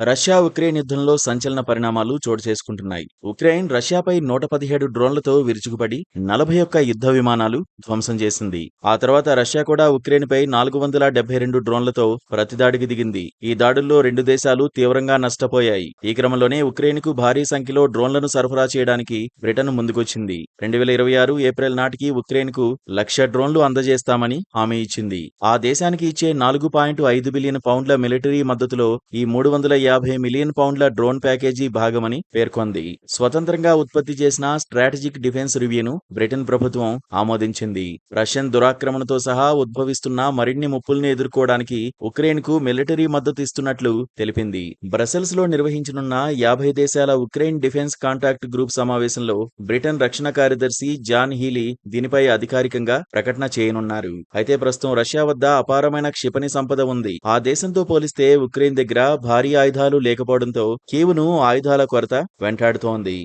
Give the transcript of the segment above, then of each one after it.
Russia Ukraine యుద్ధంలో సంచలన పరిణామాలు చోటు చేసుకుంటున్నాయి. ఉక్రెయిన్ రష్యాపై 117 డ్రోన్లతో విరుచుకుపడి 41 యుద్ధ విమానాలు ధ్వంసం చేసింది. ఆ తర్వాత రష్యా కూడా ఉక్రెయిన్పై 472 డ్రోన్లతో ప్రతిదాడికి దిగింది. ఈ దాడుల్లో రెండు దేశాలు తీవ్రంగా నష్టపోయాయి. ఈ క్రమంలోనే ఉక్రెయిన్కు భారీ సంఖ్యలో డ్రోన్లను సరఫరా చేయడానికి బ్రిటన్ ముందుకొచ్చింది. 2026 ఏప్రిల్ నాటికి ఉక్రెయిన్కు 1,00,000 డ్రోన్లు అందజేస్తామని హామీ ఇచ్చింది. ఆ దేశానికి ఇచ్చే 4.5 బిలియన్ పౌండ్ల మిలిటరీ మద్దతులో ఈ 350 మిలియన్ పౌండ్ల డ్రోన్ ప్యాకేజీ భాగమని పేర్కొంది. స్వతంత్రంగా ఉత్పత్తి చేసిన స్ట్రాటజిక్ డిఫెన్స్ రివ్యూను బ్రిటన్ ప్రభుత్వం ఆమోదించింది. రష్యన్ దురాక్రమణతో సహా ఉద్భవిస్తున్న మరిన్ని ముప్పుల్ని ఎదుర్కోవడానికి ఉక్రెయిన్కు మిలిటరీ మద్దతు ఇస్తున్నట్లు తెలిపింది. బ్రసెల్స్ లో నిర్వహించనున్న 50 దేశాల ఉక్రెయిన్ డిఫెన్స్ కాంటాక్ట్ గ్రూప్ సమావేశంలో బ్రిటన్ రక్షణ కార్యదర్శి జాన్ హీలీ దీనిపై అధికారికంగా ప్రకటన చేయనున్నారు. అయితే ప్రస్తుతం రష్యా వద్ద అపారమైన క్షిపణి సంపద ఉంది. ఆ దేశంతో పోలిస్తే ఉక్రెయిన్ దగ్గర భారీ ఆయుధాలు లేకపోవడంతో కీవ్ను ఆయుధాల కొరత వెంటాడుతోంది.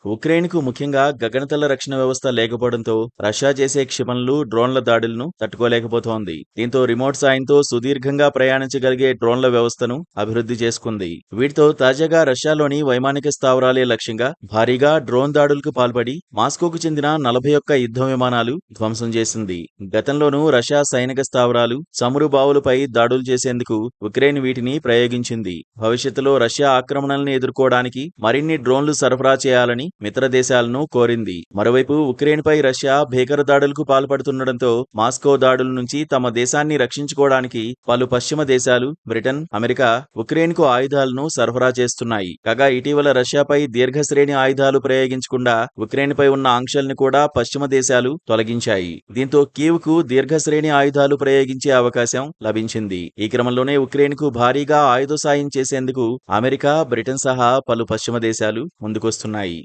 ఉక్రెయిన్కు ముఖ్యంగా గగనతల రక్షణ వ్యవస్థ లేకపోవడంతో రష్యా చేసే క్షిపణులు, డ్రోన్ల దాడులను తట్టుకోలేకపోతోంది. దీంతో రిమోట్ సాయంతో సుదీర్ఘంగా ప్రయాణించగలిగే డ్రోన్ల వ్యవస్థను అభివృద్ధి చేసుకుంది. వీటితో తాజాగా రష్యాలోని వైమానిక స్థావరాలే లక్ష్యంగా భారీగా డ్రోన్ దాడులకు పాల్పడి మాస్కోకు చెందిన 41 యుద్ధ విమానాలు ధ్వంసం చేసింది. గతంలోనూ రష్యా సైనిక స్థావరాలు, చమురు బావులపై దాడులు చేసేందుకు ఉక్రెయిన్ వీటిని ప్రయోగించింది. భవిష్యత్తులో రష్యా ఆక్రమణల్ని ఎదుర్కోవడానికి మరిన్ని డ్రోన్లు సరఫరా చేయాలని మిత్ర దేశాలను కోరింది. మరోవైపు ఉక్రెయిన్పై రష్యా భీకర దాడులకు పాల్పడుతుండటంతో మాస్కో దాడుల నుంచి తమ దేశాన్ని రక్షించుకోవడానికి పలు పశ్చిమ దేశాలు, బ్రిటన్, అమెరికా ఉక్రెయిన్కు ఆయుధాలను సరఫరా చేస్తున్నాయి. కాగా ఇటీవల రష్యాపై దీర్ఘశ్రేణి ఆయుధాలు ప్రయోగించకుండా ఉక్రెయిన్పై ఉన్న ఆంక్షల్ని కూడా పశ్చిమ దేశాలు తొలగించాయి. దీంతో కీవ్కు దీర్ఘశ్రేణి ఆయుధాలు ప్రయోగించే అవకాశం లభించింది. ఈ క్రమంలోనే ఉక్రెయిన్కు భారీగా ఆయుధ సాయం చేసేందుకు అమెరికా, బ్రిటన్ సహా పలు పశ్చిమ దేశాలు ముందుకొస్తున్నాయి.